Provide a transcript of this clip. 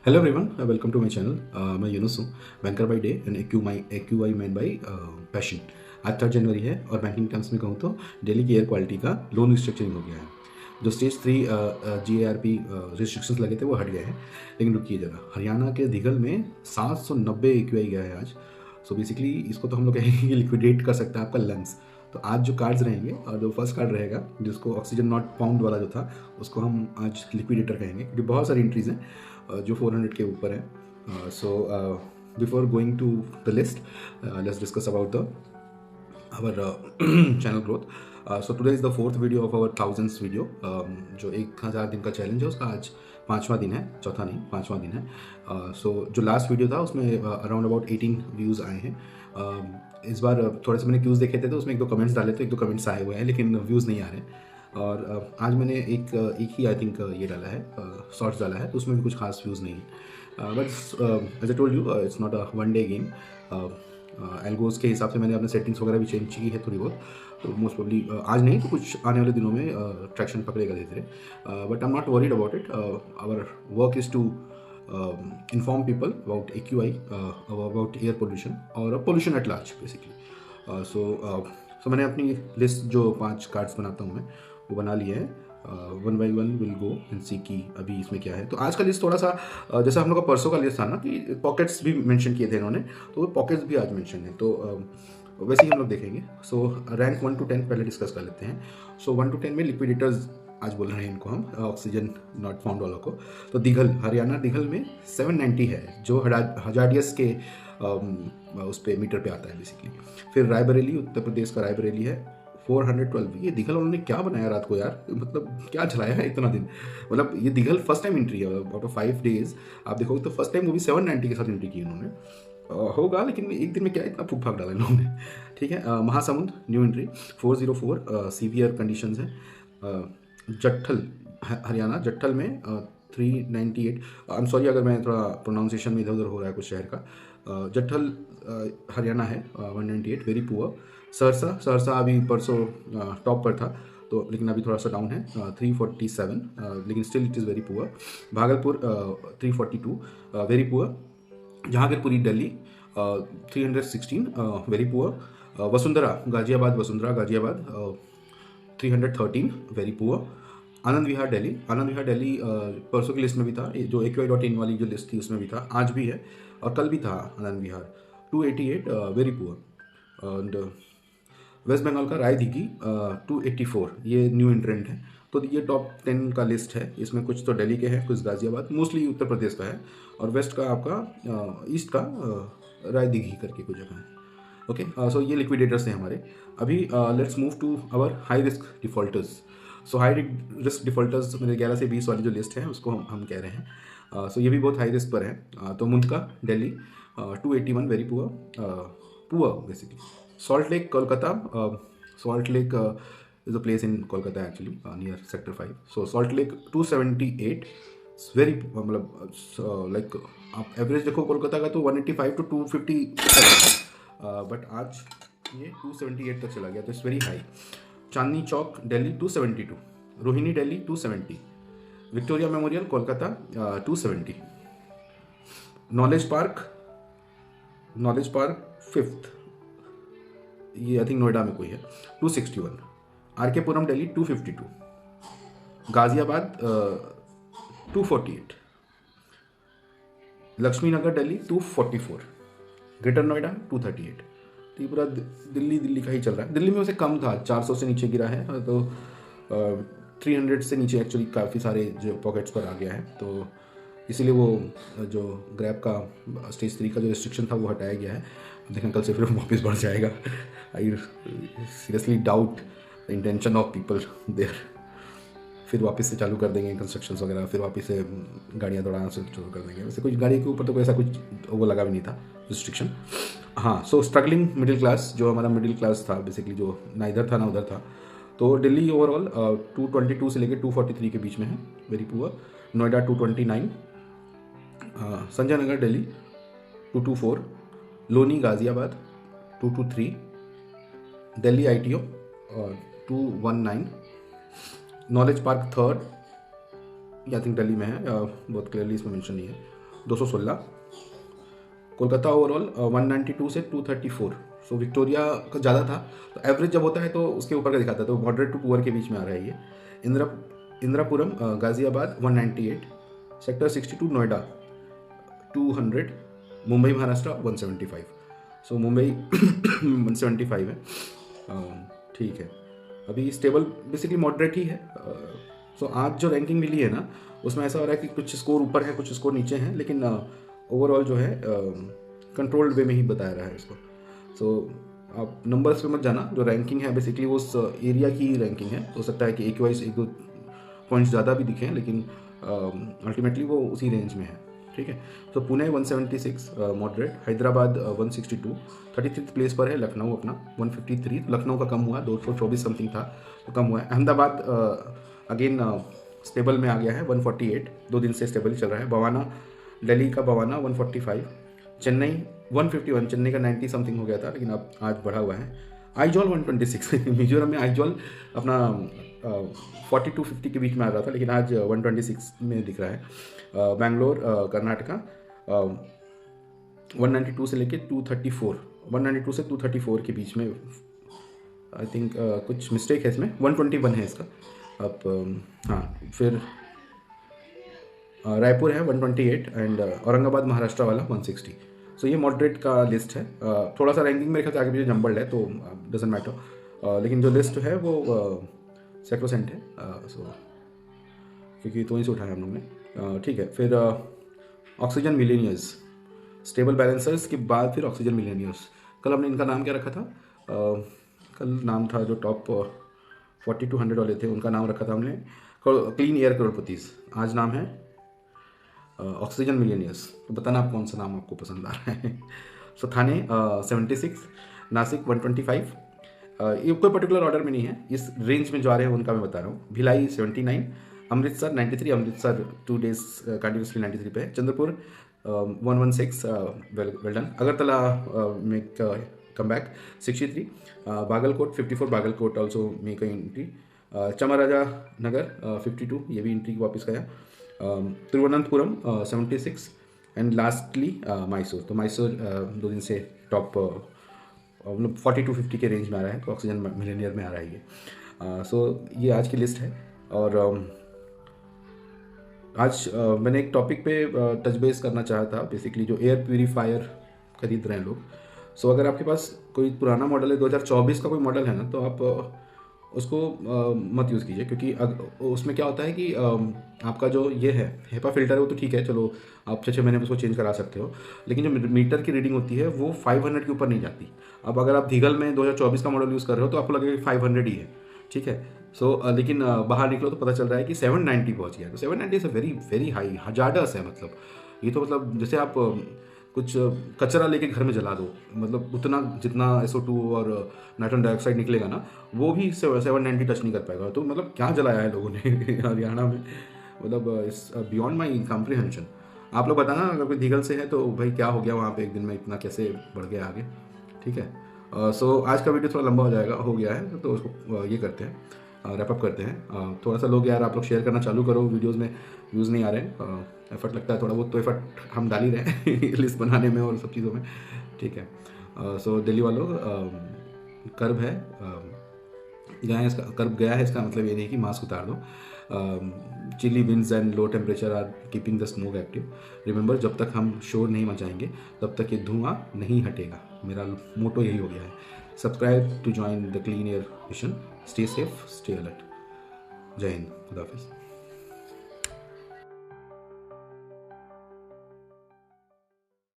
Hello everyone, welcome to my channel. मैं यूनुस हूँ, banker by day and AQI man by passion. आज 3 जनवरी है और बैंकिंग टर्म्स में कहूँ तो दिल्ली की एयर क्वालिटी का लोन रिस्ट्रक्चरिंग हो गया है। जो स्टेज 3 GARP रिस्ट्रिक्शंस लगे थे वो हट गए हैं। लेकिन रुकिए जरा, हरियाणा के दिघल में 790 एक्यूआई गया है आज। सो बेसिकली इसको तो हम लोग कहेंगे कि लिक्विडेट कर सकता है आपका लंग्स। तो आज जो कार्ड्स रहेंगे और जो फर्स्ट कार्ड रहेगा जिसको ऑक्सीजन नॉट फाउंड वाला जो था उसको हम आज लिक्विडेटर कहेंगे, क्योंकि बहुत सारी एंट्रीज हैं जो 400 के ऊपर है। So before going to the list, let's discuss about the our channel growth. So today is the 4th video of our thousands video. जो 1000 दिन का चैलेंज है उसका आज 5वां दिन है, चौथा नहीं 5वां दिन है। सो जो लास्ट वीडियो था उसमें अराउंड अबाउट 18 व्यूज़ आए हैं। इस बार थोड़े से मैंने व्यूज़ देखे थे तो उसमें 1-2 कमेंट्स डाले, तो 1-2 कमेंट्स आए हुए हैं लेकिन व्यूज़ नहीं आ रहे हैं। और आज मैंने एक ही आई थिंक ये डाला है, शॉर्ट्स डाला है, तो उसमें भी कुछ खास व्यूज़ नहीं है। But as I told you, it's not a one day game. Algos के हिसाब से मैंने अपने सेटिंग्स वगैरह भी चेंज की है थोड़ी बहुत, तो मोस्ट प्रोबली आज नहीं तो कुछ आने वाले दिनों में ट्रैक्शन पकड़ेगा धीरे धीरे। But I am not worried about it. Our work is to inform people about AQI, about air pollution और pollution at large basically. So मैंने अपनी लिस्ट जो 5 कार्ड्स बनाता हूँ मैं वो बना लिए हैं। 1 by 1 विल गो एंड सी की अभी इसमें क्या है। तो आज का लिस्ट थोड़ा सा जैसा हम लोग का परसों का लिस्ट था ना कि पॉकेट्स भी मेंशन किए थे इन्होंने, तो वो पॉकेट्स भी आज मेंशन है, तो वैसे ही हम लोग देखेंगे। सो रैंक 1 to 10 पहले डिस्कस कर लेते हैं। सो 1 to 10 में लिक्विडेटर्स आज बोल रहे हैं इनको हम, ऑक्सीजन नॉट फाउंड वालों को। तो दिघल, हरियाणा दिघल में 790 है जो हजारियस के उस पर मीटर पे आता है बेसिकली। फिर रायबरेली, उत्तर प्रदेश का रायबरेली है 412। ये दिघल उन्होंने क्या बनाया रात को यार, मतलब क्या चलाया है इतना दिन। मतलब ये दिघल फर्स्ट टाइम एंट्री है आउट ऑफ 5 डेज। आप देखोगे तो फर्स्ट टाइम वो भी 790 के साथ एंट्री की उन्होंने। होगा लेकिन एक दिन में क्या इतना फूक फाक डाला इन्होंने। ठीक है। Mahasamund new entry 404, severe conditions है। जट्ठल हरियाणा, जट्ठल में 398। आई एम सॉरी अगर मैं थोड़ा प्रोनाउंसिएशन में इधर उधर हो रहा है कुछ शहर का। जट्ठल हरियाणा है 198, वेरी पुअर। सहरसा अभी परसों टॉप पर था तो, लेकिन अभी थोड़ा सा डाउन है 347, लेकिन still it is very poor. Bhagalpur 342, very poor. Jahangirpuri Delhi 316, very poor. Vasundhara Ghaziabad 313, very poor. Anand Vihar Delhi परसों की लिस्ट में भी था, जो AQI.in वाली जो लिस्ट थी उसमें भी था, आज भी है और कल भी था। Anand Vihar 288, very poor. And West Bengal का राय दिघी 284, ये न्यू एंट्रेंट है। तो ये टॉप 10 का लिस्ट है। इसमें कुछ तो दिल्ली के हैं, कुछ गाजियाबाद, मोस्टली उत्तर प्रदेश का है, और वेस्ट का आपका ईस्ट का राय दिघी करके कुछ जगह है। ओके, सो ये लिक्विडेटर्स हैं हमारे। अभी let's move to our high risk defaulters. So high risk defaulters मेरे 11 से 20 वाली जो लिस्ट है उसको हम कह रहे हैं। सो ये भी बहुत हाई रिस्क पर है। तो Mundka Delhi 281, very poor basically. Salt lake Kolkata, salt lake is a place in Kolkata actually, near sector 5. So Salt Lake 278, it's very मतलब लाइक आप एवरेज देखो कोलकाता का तो 185 to 250, बट आज ये 278 तक चला गया, तो it's very high. Chandni Chowk Delhi 272, Rohini Delhi 270, Victoria memorial Kolkata 270, knowledge park 5th, ये आई थिंक नोएडा में कोई है, 261, RK पुरम दिल्ली 252, गाजियाबाद 248, लक्ष्मी नगर दिल्ली 244, ग्रेटर नोएडा 238। तो ये पूरा दिल्ली का ही चल रहा है। दिल्ली में वैसे कम था, 400 से नीचे गिरा है, तो 300 से नीचे एक्चुअली काफ़ी सारे जो पॉकेट्स पर आ गया है, तो इसीलिए वो जो ग्रैब का स्टेज 3 का जो रिस्ट्रिक्शन था वो हटाया गया है। देखें कल से फिर वापस बढ़ जाएगा। I seriously doubt the intention of people there. फिर वापस से चालू कर देंगे कंस्ट्रक्शंस वगैरह, फिर वापस से गाड़ियाँ दौड़ाना शुरू कर देंगे। वैसे कुछ गाड़ी के ऊपर तो कोई ऐसा कुछ वो लगा भी नहीं था रिस्ट्रिक्शन। हाँ, सो स्ट्रगलिंग मिडिल क्लास, जो हमारा मिडिल क्लास था बेसिकली, जो ना इधर था ना उधर था, तो दिल्ली ओवरऑल 222 से लेकर 243 के बीच में है, very poor. Noida 229, Sanjay Nagar Delhi 224, Loni Ghaziabad 223, Delhi ITO 219, knowledge park 3rd, I think Delhi में है, बहुत क्लियरली इसमें मेंशन नहीं है, 216। कोलकाता ओवरऑल 192 से 234। सो विक्टोरिया का ज़्यादा था, तो एवरेज जब होता है तो उसके ऊपर का दिखाता है, तो मॉडरेट टू पुअर के बीच में आ रहा है ये। इंदिरापुरम गाज़ियाबाद 198, सेक्टर 62 नोएडा 200, मुंबई महाराष्ट्र 175। सो मुंबई 175 है। ठीक है, अभी स्टेबल बेसिकली मॉडरेट ही है। सो आज जो रैंकिंग मिली है ना, उसमें ऐसा हो रहा है कि कुछ स्कोर ऊपर है, कुछ स्कोर नीचे हैं, लेकिन ओवरऑल जो है कंट्रोल्ड वे में ही बताया रहा है इसको। सो आप नंबर्स पे मत जाना, जो रैंकिंग है बेसिकली वो उस एरिया की रैंकिंग है। हो सकता है कि एक वाइज 1-2 पॉइंट्स ज़्यादा भी दिखें, लेकिन अल्टीमेटली वो उसी रेंज में है। ठीक है, तो पुणे 176 मॉडरेट, हैदराबाद 162, 33 प्लेस पर है। लखनऊ अपना 153, लखनऊ का कम हुआ, 224 समथिंग था तो कम हुआ है। अहमदाबाद अगेन स्टेबल में आ गया है 148, 2 दिन से स्टेबल चल रहा है। बवाना, दिल्ली का बवाना 145, चेन्नई 151, चेन्नई का 90 समथिंग हो गया था, लेकिन अब आज बढ़ा हुआ है। आइजॉल 126 मिजोरम में आइजॉल अपना 40 to 50 के बीच में आ रहा था, लेकिन आज 126 में दिख रहा है। बैंगलोर कर्नाटका 192 से लेके 234, 192 से 234 के बीच में। आई थिंक कुछ मिस्टेक है इसमें, 121 है इसका। अब हाँ, फिर रायपुर है 128 एंड औरंगाबाद महाराष्ट्र वाला 160। सो ये मॉडरेट का लिस्ट है। थोड़ा सा रैंकिंग मेरे ख्याल से आगे पीछे जम्बल्ड है, तो डजेंट मैटर, लेकिन जो लिस्ट है वो सैक्रोसेंट है। सो क्योंकि तो ही से उठाया हम लोग ने। ठीक है, फिर ऑक्सीजन मिलेनियर्स, स्टेबल बैलेंसर्स के बाद फिर ऑक्सीजन मिलेनियर्स। कल हमने इनका नाम क्या रखा था? कल नाम था जो टॉप 40 to 100 वाले थे, उनका नाम रखा था हमने क्लीन एयर करोड़पतीज। आज नाम है ऑक्सीजन मिलियनियर्स। तो बताना आप कौन सा नाम आपको पसंद आ रहा है। सो थाने 76, नासिक 125। ये कोई पर्टिकुलर ऑर्डर में नहीं है, इस रेंज में जो आ रहे हैं उनका मैं बता रहा हूँ। भिलाई 79, अमृतसर 93, अमृतसर 2 days कंटिन्यूसली 93 पे है। Chandrapur 116, well done. Agartala make come back 63, Bagalkot 54, Bagalkot also make entry. Chamarajanagar 52, ये भी एंट्री वापस गया। Thiruvananthapuram 76 and lastly Mysore. तो मैसूर 2 दिन से टॉप मतलब 40 to 50 के रेंज में आ रहा है, तो ऑक्सीजन मिलेनियर में आ रहा है ये। सो ये आज की लिस्ट है। और आज मैंने एक टॉपिक पे टच बेस करना चाहा था, बेसिकली जो एयर प्यूरीफायर खरीद रहे हैं लोग। सो अगर आपके पास कोई पुराना मॉडल है, 2024 का कोई मॉडल है ना, तो आप उसको मत यूज़ कीजिए, क्योंकि उसमें क्या होता है कि आपका जो ये है हेपा फिल्टर है वो तो ठीक है, चलो आप 6 महीने में उसको चेंज करा सकते हो, लेकिन जो मीटर की रीडिंग होती है वो 500 के ऊपर नहीं जाती। अब अगर आप धीगल में 2024 का मॉडल यूज़ कर रहे हो तो आपको लगेगा 500 ही है, ठीक है। सो लेकिन बाहर निकलो तो पता चल रहा है कि 790 पहुँच गया। तो 790 is a very very high, hazardous है। मतलब ये तो मतलब जैसे आप कुछ कचरा लेके घर में जला दो, मतलब उतना जितना SO2 और नाइट्रोजन डाइऑक्साइड निकलेगा ना, वो भी 790 टच नहीं कर पाएगा। तो मतलब क्या जलाया है लोगों ने हरियाणा में, मतलब इट्स बियॉन्ड माई कॉम्प्रिहेंशन। आप लोग बताना अगर कोई धीगल से है तो भाई क्या हो गया वहाँ पे, एक दिन में इतना कैसे बढ़ गया आगे, ठीक है। सो आज का वीडियो थोड़ा लंबा हो गया है, तो उसको ये करते हैं, रैप अप करते हैं। थोड़ा सा लोग यार आप लोग शेयर करना चालू करो, वीडियोज़ में व्यूज़ नहीं आ रहे हैं, एफर्ट लगता है थोड़ा बहुत, तो एफर्ट हम डाल ही रहे हैं लिस्ट बनाने में और सब चीज़ों में, ठीक है। सो दिल्ली वालों कर्ब है, कर्ब गया है, इसका मतलब ये नहीं कि मास्क उतार दो। Chilly winds and low temperature are keeping the smoke active. Remember, जब तक हम शोर नहीं मचाएंगे तब तक ये धुआं नहीं हटेगा। मेरा मोटो यही हो गया है। Subscribe to join the clean air mission. Stay safe, stay alert. जय हिंद, खुदा हाफिज़।